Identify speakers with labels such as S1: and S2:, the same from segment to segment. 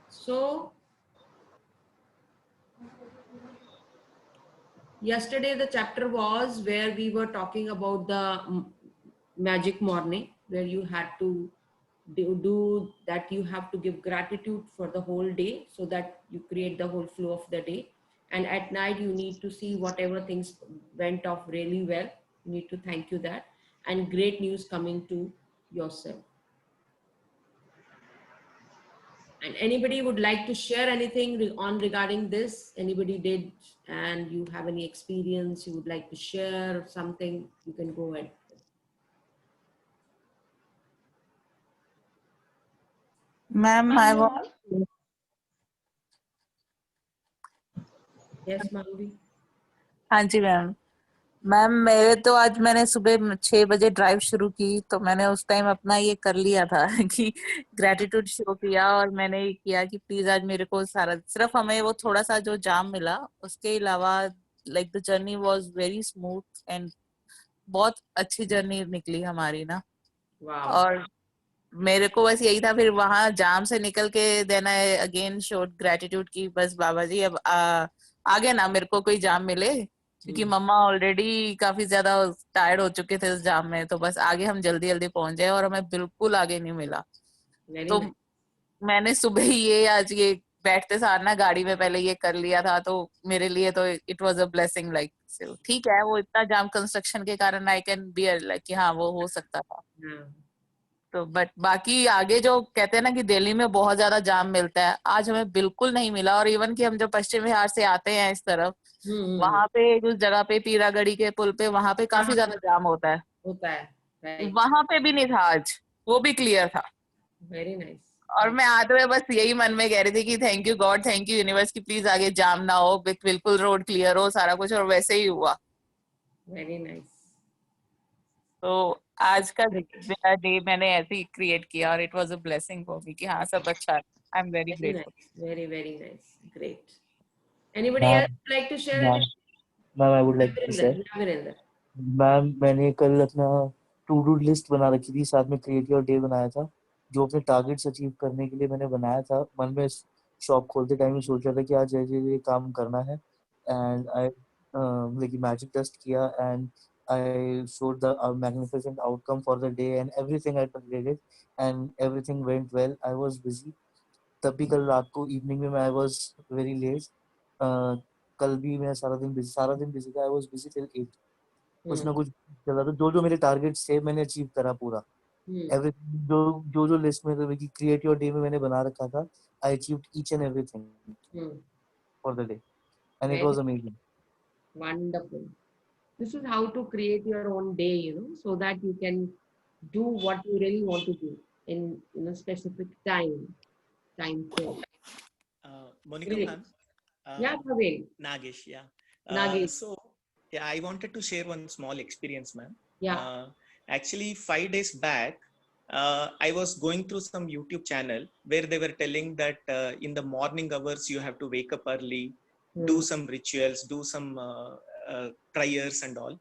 S1: So yesterday the chapter was where we were talking about the magic morning, where you had to do that. You have to give gratitude for the whole day so that you create the whole flow of the day. And at night you need to see whatever things went off really well. You need to thank you that, and great news coming to yourself. And anybody would like to share anything on regarding this? Anybody did, and you have any experience you would like to share or something, you can go ahead.
S2: Ma'am, I want.
S1: Yes, Manvi.
S2: हाँ जी ma'am. Ma'am मेरे तो आज मैंने सुबह 6 बजे drive शुरू की, तो मैंने उस टाइम अपना ये कर लिया था कि ग्रेटिट्यूड शो किया, और मैंने ये किया कि प्लीज आज मेरे को सारा, सिर्फ हमें वो थोड़ा सा जो जाम मिला, उसके अलावा like the journey was very smooth and बहुत अच्छी जर्नी निकली हमारी ना। और मेरे को बस यही था, फिर वहां जाम से निकल के then I again showed gratitude की बस बाबा जी अब आगे ना मेरे को कोई जाम मिले, क्योंकि मम्मा ऑलरेडी काफी ज्यादा टायर्ड हो चुके थे उस जाम में, तो बस आगे हम जल्दी जल्दी पहुंच जाए, और हमें बिल्कुल आगे नहीं मिला। तो मैंने सुबह ही ये आज ये बैठते सार ना गाड़ी में पहले ये कर लिया था, तो मेरे लिए तो it was a blessing. Like ठीक है, वो इतना जाम कंस्ट्रक्शन के कारण आई कैन बियर लाइक कि हाँ वो हो सकता था। तो बट बाकी आगे जो कहते हैं ना कि दिल्ली में बहुत ज्यादा जाम मिलता है, आज हमें बिल्कुल नहीं मिला। और इवन कि हम जब पश्चिम बिहार से आते हैं इस तरफ, वहां पे उस जगह पे पीरागढ़ी के पुल पे वहां पे काफी ज्यादा जाम होता है, वहां पे भी नहीं था आज, वो भी क्लियर था।
S1: Very nice.
S2: और मैं आते हुए बस यही मन में कह रही थी कि thank you God, thank you universe की प्लीज आगे जाम ना हो, बिल्कुल रोड क्लियर हो सारा कुछ, और वैसे ही हुआ।
S1: Very nice.
S2: तो आज का मेरा डे मैंने ऐसे ही क्रिएट किया, और it was a blessing for me कि हाँ सब अच्छा है। I am very grateful.
S1: Very nice. Great. Anybody else like to share anything?
S3: Ma'am I would like to share.
S1: Virender.
S3: Ma'am मैंने कल अपना टू डू लिस्ट बना रखी थी, साथ में क्रिएट योर डे बनाया था, जो अपने टारगेट्स अचीव करने के लिए मैंने बनाया था। मन में शॉप खोलते टाइम ही सोच रहा था कि आज ये काम करना है, and I like magic test किया, and I showed the magnificent outcome for the day and everything I completed and everything went well. I was busy. तब भी कल रात को इवनिंग में I was very late. कल भी मैं सारा दिन बिजी था। I was busy till 8. कुछ ना कुछ चला था। जो मेरे टारगेट्स थे मैंने अचीव करा पूरा। एवरीथिंग जो लिस्ट में कि क्रिएट योर डे में मैंने बना रखा था, I achieved each and everything for the day and it was amazing.
S1: Wonderful. This is how to create your own day, so that you can do what you really want to do in a specific time frame.
S4: Monica ma'am.
S1: Yeah, Praveen.
S4: Nagesh, yeah.
S1: Nagesh.
S4: So, yeah, I wanted to share one small experience, ma'am.
S1: Yeah.
S4: Actually, 5 days back, I was going through some YouTube channel where they were telling that in the morning hours you have to wake up early, do some rituals, do some prayers and all.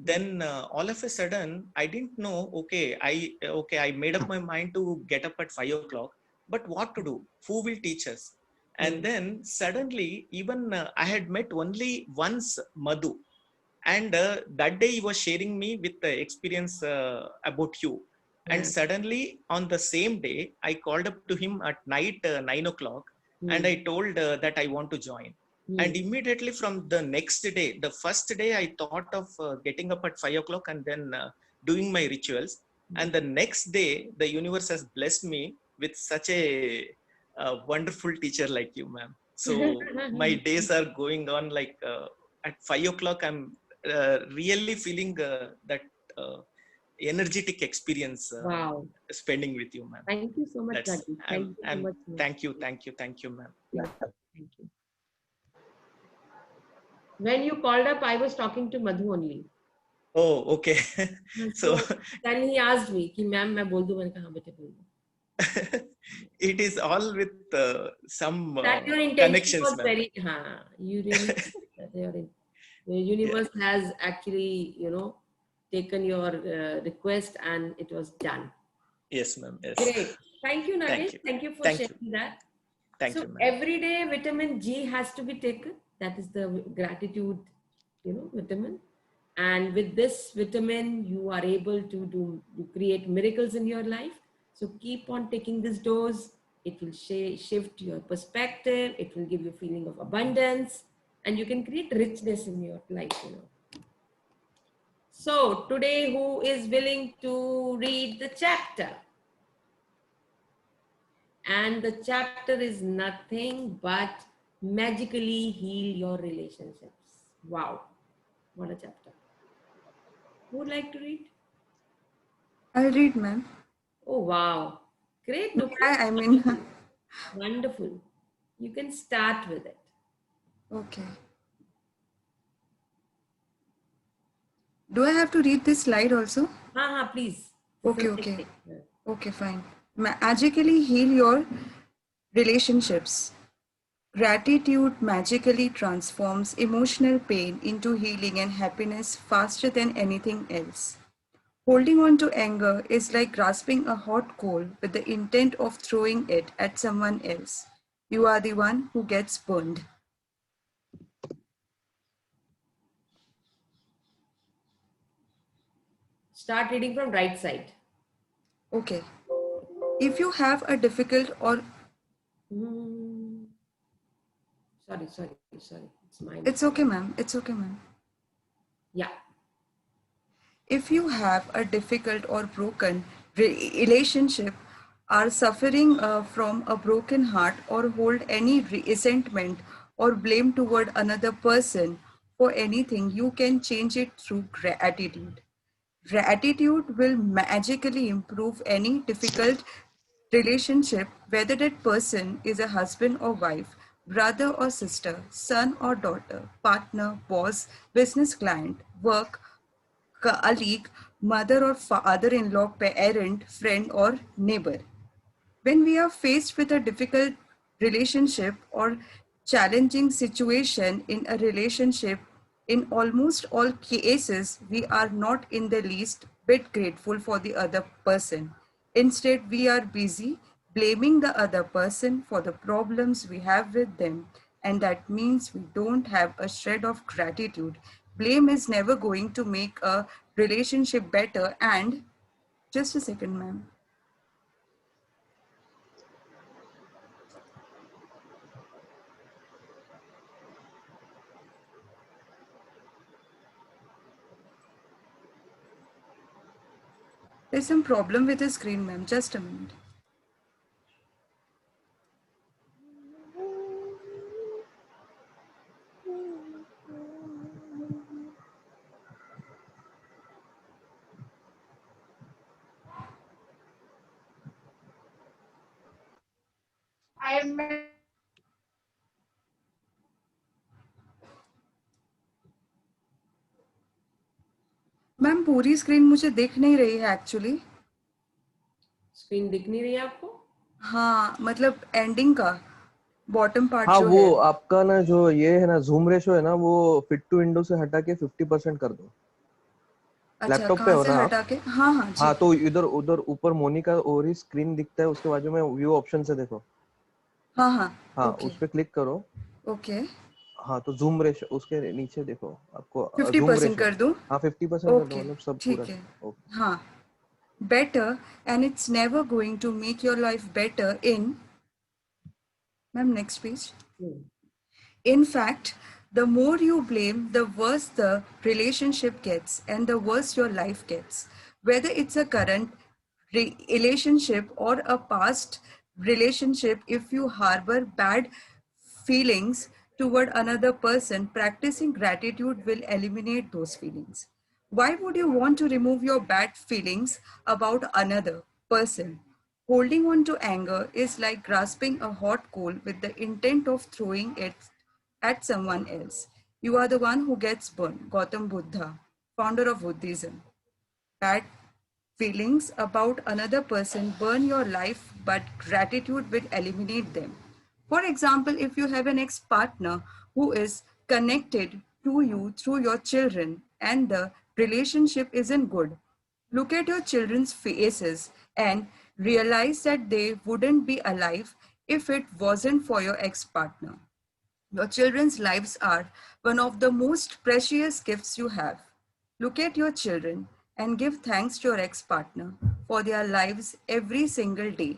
S4: Then all of a sudden I didn't know. I made up my mind to get up at 5 o'clock, but what to do? Who will teach us? And then suddenly, even I had met only once Madhu, and that day he was sharing me with the experience about you. And suddenly on the same day I called up to him at night 9 o'clock, and I told that I want to join. And immediately from the next day, the first day, I thought of getting up at 5 o'clock and then doing my rituals. And the next day, the universe has blessed me with such a wonderful teacher like you, ma'am. So my days are going on like at 5 o'clock, I'm really feeling that energetic experience spending with you, ma'am.
S1: Thank you so much, Rajesh.
S4: Thank you, ma'am.
S1: Yeah, thank you. When you called up, I was talking to Madhu only.
S4: Oh, okay.
S1: So then he asked me, "Ki ma'am, मैं बोल दूँ?" मैंने कहा हाँ बेटे बोल दो.
S4: It is all with some
S1: that your intention
S4: connections,
S1: was very. You really. The universe has actually, taken your request and it was done.
S4: Yes, ma'am. Yes.
S1: Great. Thank you, Naresh.
S4: Thank you.
S1: Thank you for
S4: Thank you.
S1: sharing that.
S4: Thank
S1: So
S4: you, ma'am.
S1: every day vitamin G has to be taken. That is the gratitude, vitamin. And with this vitamin, you are able to create miracles in your life. So keep on taking this dose. It will shift your perspective. It will give you a feeling of abundance, and you can create richness in your life. So today, who is willing to read the chapter? And the chapter is nothing but magically heal your relationships. Wow, what a chapter. Who would like to read?
S5: I'll read, ma'am.
S1: Oh, wow. Great. No,
S5: I mean,
S1: wonderful. You can start with it.
S5: okay. Do I have to read this slide also?
S1: Please.
S5: Okay, okay. Okay, fine. Magically heal your relationships. Gratitude magically transforms emotional pain into healing and happiness faster than anything else. Holding on to anger is like grasping a hot coal with the intent of throwing it at someone else. You are the one who gets burned.
S1: Start reading from right side.
S5: Okay. If you have a difficult or
S1: Sorry. It's my
S5: it's
S1: mistake.
S5: okay, ma'am. It's okay, ma'am.
S1: Yeah.
S5: If you have a difficult or broken relationship, are suffering from a broken heart, or hold any resentment or blame toward another person for anything, you can change it through gratitude. Gratitude will magically improve any difficult relationship, whether that person is a husband or wife, brother or sister, son or daughter, partner, boss, business client, work colleague, mother or father-in-law, parent, friend, or neighbor. When we are faced with a difficult relationship or challenging situation in a relationship, in almost all cases, we are not in the least bit grateful for the other person. Instead, we are busy blaming the other person for the problems we have with them, and that means we don't have a shred of gratitude. Blame is never going to make a relationship better. And just a second, ma'am. There's some problem with the screen, ma'am. Just a minute. Ma'am पूरी screen मुझे दिख नहीं रही है actually.
S1: Screen दिख नहीं रही है आपको?
S5: हाँ मतलब एंडिंग का बॉटम पार्ट
S6: हाँ
S5: जो
S6: वो
S5: है.
S6: आपका ना जो ये है ना जूम रेशो है ना वो फिट टू विंडो से हटा के 50% कर दो.
S5: अच्छा
S6: लैपटॉप पे
S5: कहाँ
S6: हो
S5: से
S6: ना आप?
S5: हटा के? हाँ हाँ जी.
S6: हाँ तो इधर उधर ऊपर मोनिका और ही स्क्रीन दिखता है उसके बाजू में व्यू ऑप्शन से देखो.
S5: हाँ हाँ
S6: हाँ
S5: ओके
S6: उस पे क्लिक करो.
S5: ओके.
S6: हाँ तो जूम रेशो उसके नीचे देखो आपको
S5: 50%
S6: रेशो.
S5: कर दूं?
S6: हाँ 50% कर दो
S5: ओके
S6: मतलब सब
S5: ठीक
S6: पूरा.
S5: है.
S6: ओके.
S5: हाँ. Better, and it's never going to make your life better in. Ma'am, next page. In fact, the more you blame, the worse the relationship gets and the worse your life gets. Whether it's a current relationship or a past relationship, if you harbor bad feelings toward another person, practicing gratitude will eliminate those feelings. Why would you want to remove your bad feelings about another person? Holding on to anger is like grasping a hot coal with the intent of throwing it at someone else. You are the one who gets burned. Gautam Buddha, founder of Buddhism. Bad feelings about another person burn your life, but gratitude will eliminate them. For example, if you have an ex partner who is connected to you through your children and the relationship isn't good, look at your children's faces. and realize that they wouldn't be alive if it wasn't for your ex-partner. Your children's lives are one of the most precious gifts you have. Look at your children and give thanks to your ex-partner for their lives every single day,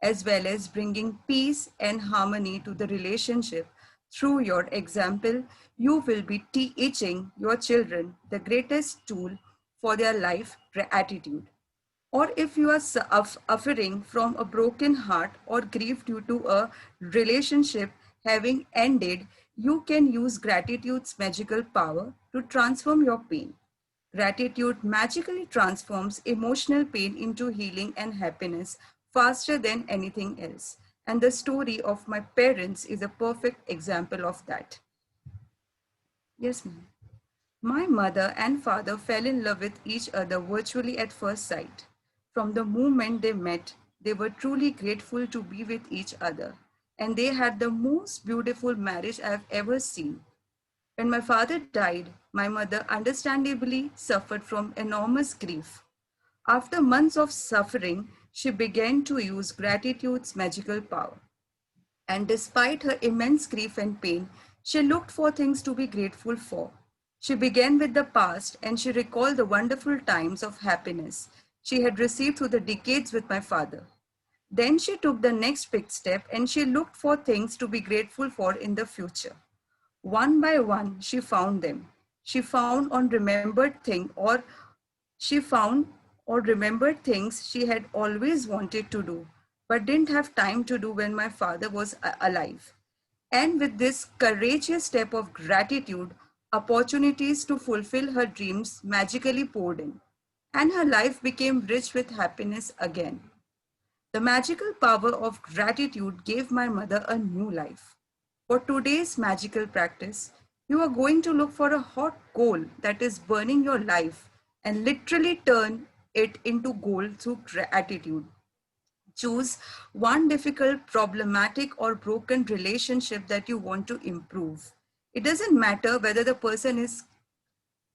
S5: as well as bringing peace and harmony to the relationship. Through your example, you will be teaching your children the greatest tool for their life, gratitude. Or if you are suffering from a broken heart or grief due to a relationship having ended, you can use gratitude's magical power to transform your pain. Gratitude magically transforms emotional pain into healing and happiness faster than anything else. And the story of my parents is a perfect example of that. Yes, ma'am. My mother and father fell in love with each other virtually at first sight. From the moment they met, they were truly grateful to be with each other, and they had the most beautiful marriage I have ever seen. When my father died, my mother understandably suffered from enormous grief. After months of suffering, she began to use gratitude's magical power. And despite her immense grief and pain, she looked for things to be grateful for. She began with the past and she recalled the wonderful times of happiness she had received through the decades with my father. Then she took the next big step and she looked for things to be grateful for in the future. One by one, she found them. She found on remembered thing or she found or remembered things she had always wanted to do, but didn't have time to do when my father was alive. And with this courageous step of gratitude, opportunities to fulfill her dreams magically poured in, and her life became rich with happiness again. The magical power of gratitude gave my mother a new life. For today's magical practice, you are going to look for a hot coal that is burning your life and literally turn it into gold through gratitude. Choose one difficult, problematic, or broken relationship that you want to improve. It doesn't matter whether the person is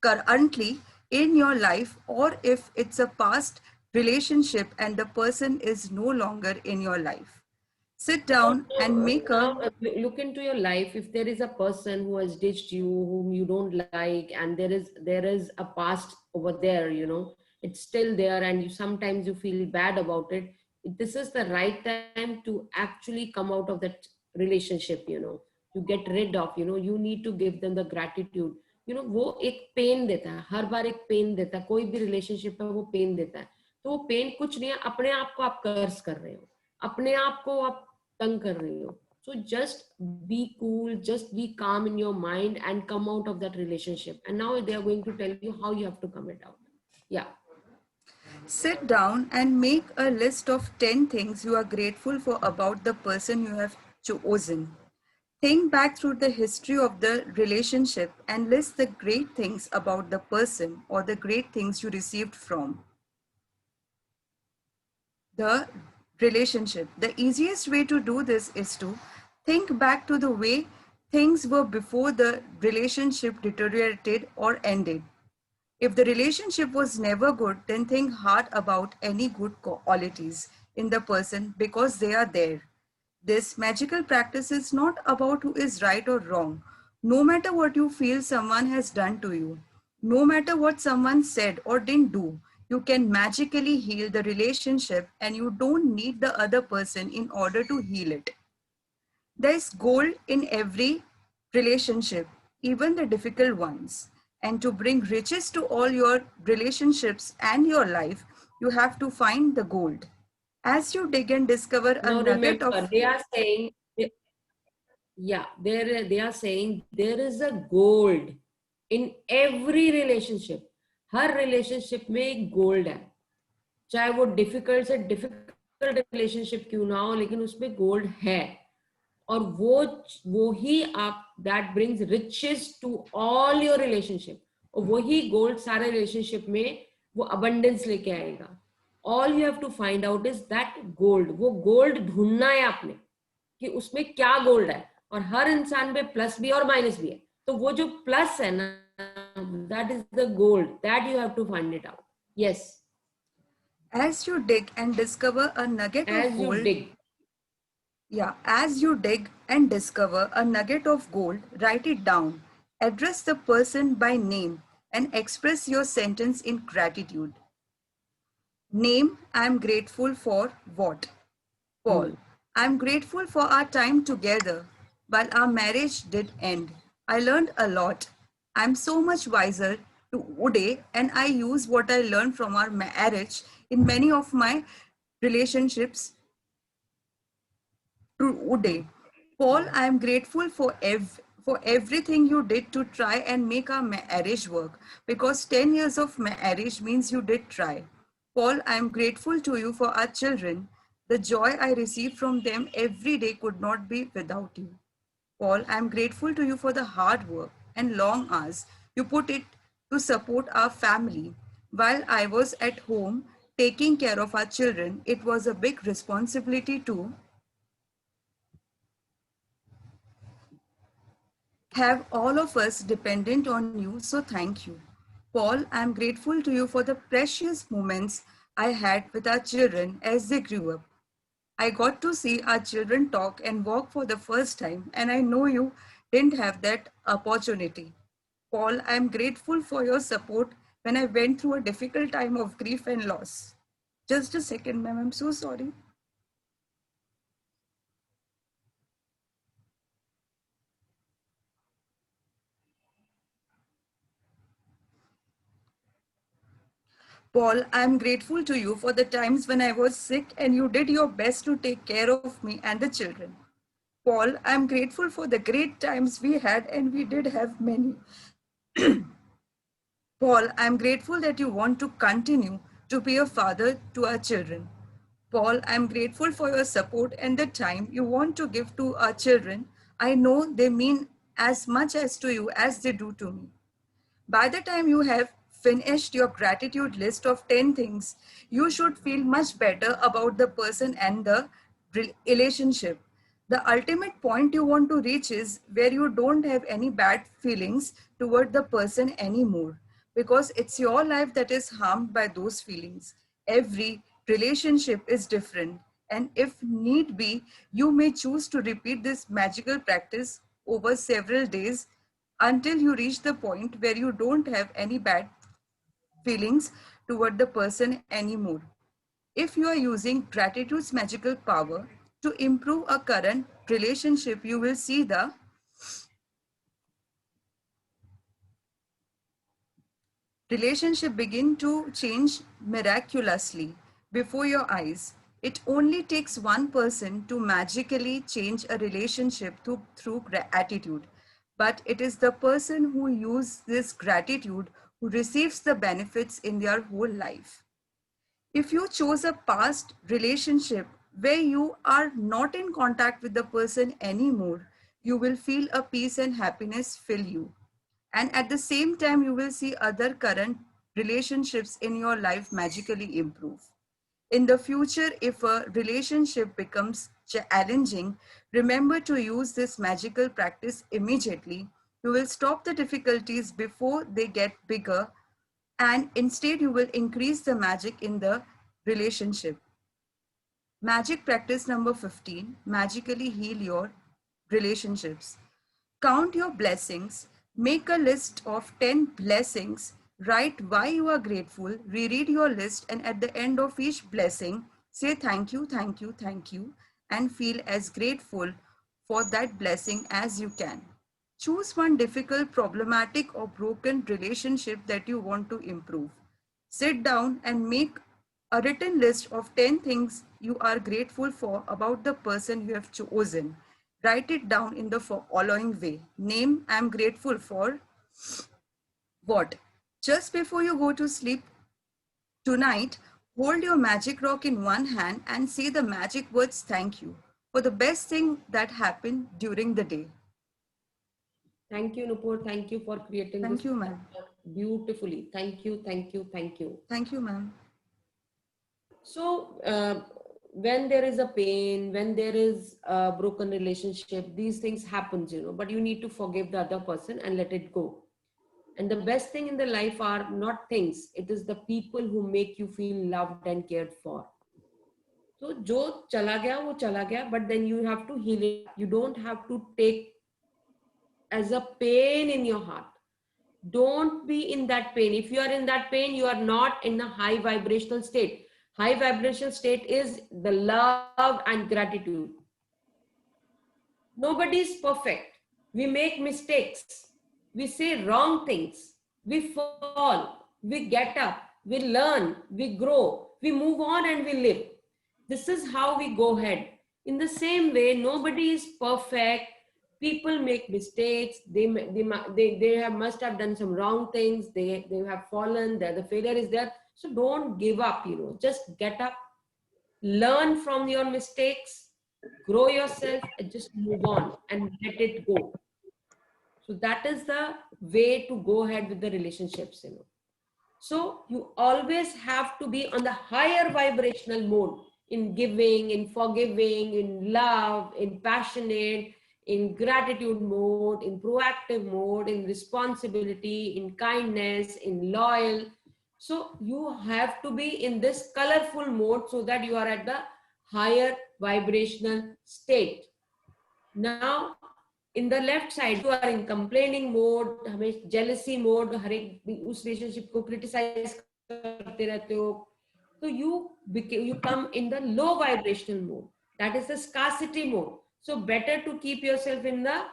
S5: currently in your life or if it's a past relationship and the person is no longer in your life. Sit down and make
S1: Now,
S5: a
S1: look into your life. If there is a person who has ditched you, whom you don't like, and there is a past over there, it's still there, and sometimes you feel bad about it. This is the right time to actually come out of that relationship. To get rid of. You need to give them the gratitude. वो एक pen देता है, हर बार एक pen देता है, कोई भी relationship है वो पेन देता है. तो वो पेन कुछ नहीं है, अपने आप को आप कर्स कर रहे हो, अपने आप को आप तंग कर रही हो. So just be cool, just be calm in your mind and come out of that relationship. And now they are going to tell you how you have to come it out. Yeah.
S5: sit down and make a list of 10 things you are grateful for about the person you have chosen. Think back through the history of the relationship and list the great things about the person or the great things you received from the relationship. The easiest way to do this is to think back to the way things were before the relationship deteriorated or ended. If the relationship was never good, then think hard about any good qualities in the person because they are there. This magical practice is not about who is right or wrong. No matter what you feel someone has done to you, no matter what someone said or didn't do, you can magically heal the relationship and you don't need the other person in order to heal it. There is gold in every relationship, even the difficult ones. And to bring riches to all your relationships and your life, you have to find the gold. As you dig and discover a
S1: Now
S5: nugget
S1: remember,
S5: of
S1: they are saying, they are saying there is a gold in every relationship. Her relationship में एक gold है, चाहे वो difficult से difficult relationship क्यों ना हो, लेकिन उसमें gold है. और वो ही आप that brings riches to all your relationship. और वही gold सारे relationship में वो abundance लेके आएगा. All you have to find out is that gold. वो gold ढूंढना है आपने कि उसमें क्या gold है. और हर इंसान में प्लस भी और माइनस भी है. तो वो जो प्लस है ना, that is the gold that you have to find it out. Yes.
S5: As you dig and discover a nugget of
S1: As you
S5: gold,
S1: dig.
S5: yeah, as you dig and discover a nugget of gold, write it down. Address the person by name and express your sentence in gratitude. Name, I'm grateful for what? Paul, I'm grateful for our time together. While our marriage did end, I learned a lot. I'm so much wiser today, and I use what I learned from our marriage in many of my relationships today. Paul, I am grateful for everything you did to try and make our marriage work, because 10 years of marriage means you did try. Paul, I am grateful to you for our children. The joy I receive from them every day could not be without you. Paul, I am grateful to you for the hard work and long hours you put it to support our family. While I was at home taking care of our children, it was a big responsibility too, have all of us dependent on you, so thank you. Paul, I am grateful to you for the precious moments I had with our children as they grew up. I got to see our children talk and walk for the first time, and I know you didn't have that opportunity. Paul, I am grateful for your support when I went through a difficult time of grief and loss. Just a second, ma'am, I'm so sorry. Paul, I am grateful to you for the times when I was sick and you did your best to take care of me and the children. Paul, I am grateful for the great times we had, and we did have many. Paul, I am grateful that you want to continue to be a father to our children. Paul, I am grateful for your support and the time you want to give to our children. I know they mean as much as to you as they do to me. By the time you have finished your gratitude list of 10 things, you should feel much better about the person and the relationship. The ultimate point you want to reach is where you don't have any bad feelings toward the person anymore, because it's your life that is harmed by those feelings. Every relationship is different, and if need be, you may choose to repeat this magical practice over several days until you reach the point where you don't have any bad feelings toward the person anymore. If you are using gratitude's magical power to improve a current relationship, you will see the relationship begin to change miraculously before your eyes. It only takes one person to magically change a relationship through gratitude. But it is the person who uses this gratitude who receives the benefits in their whole life. If you chose a past relationship where you are not in contact with the person anymore, you will feel a peace and happiness fill you. And at the same time, you will see other current relationships in your life magically improve. In the future, if a relationship becomes challenging, remember to use this magical practice immediately. You will stop the difficulties before they get bigger, and instead you will increase the magic in the relationship. Magic practice number 15, magically heal your relationships. Count your blessings, make a list of 10 blessings, write why you are grateful, reread your list, and at the end of each blessing, say thank you, thank you, thank you, and feel as grateful for that blessing as you can. Choose one difficult, problematic, or broken relationship that you want to improve. Sit down and make a written list of 10 things you are grateful for about the person you have chosen. Write it down in the following way. Name, I'm grateful for what? Just before you go to sleep tonight, hold your magic rock in one hand and say the magic words thank you for the best thing that happened during the day.
S1: Thank you, Nupur. Thank you for creating
S5: Thank
S1: this
S5: you, ma'am.
S1: beautifully. Thank you, thank you, thank you.
S5: Thank you, ma'am.
S1: So, when there is a pain, when there is a broken relationship, these things happens, but you need to forgive the other person and let it go. And the best thing in the life are not things, it is the people who make you feel loved and cared for. So जो चला गया वो चला गया, but then you have to heal it. You don't have to take as a pain in your heart. Don't be in that pain. If you are in that pain, you are not in a high vibrational state. High vibrational state is the love and gratitude. Nobody is perfect. We make mistakes. We say wrong things. We fall. We get up. We learn. We grow. We move on and we live. This is how we go ahead. In the same way, nobody is perfect. People make mistakes. They must have done some wrong things. They have fallen. The failure is there. So don't give up. Just get up, learn from your mistakes, grow yourself, and just move on and let it go. So that is the way to go ahead with the relationships. So you always have to be on the higher vibrational mode in giving, in forgiving, in love, in passionate, in gratitude mode, in proactive mode, in responsibility, in kindness, in loyal. So you have to be in this colorful mode so that you are at the higher vibrational state. Now, in the left side, you are in complaining mode, jealousy mode, हर एक उस relationship को criticize करते रहते हो. So you come in the low vibrational mode. That is the scarcity mode. So better to keep yourself in the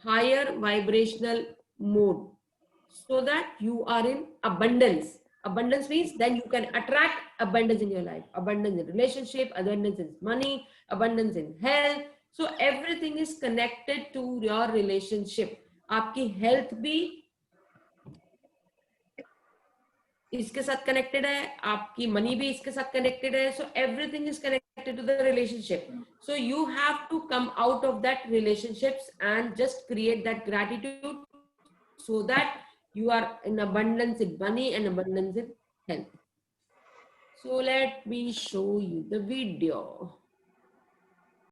S1: higher vibrational mode so that you are in abundance. Abundance means then you can attract abundance in your life. Abundance in relationship, abundance in money, abundance in health. So everything is connected to your relationship. आपकी health भी इसके साथ connected है, आपकी money भी इसके साथ connected है. So everything is connected to the relationship. So you have to come out of that relationships and just create that gratitude so that you are in abundance in money and abundance in health. So let me show you the video.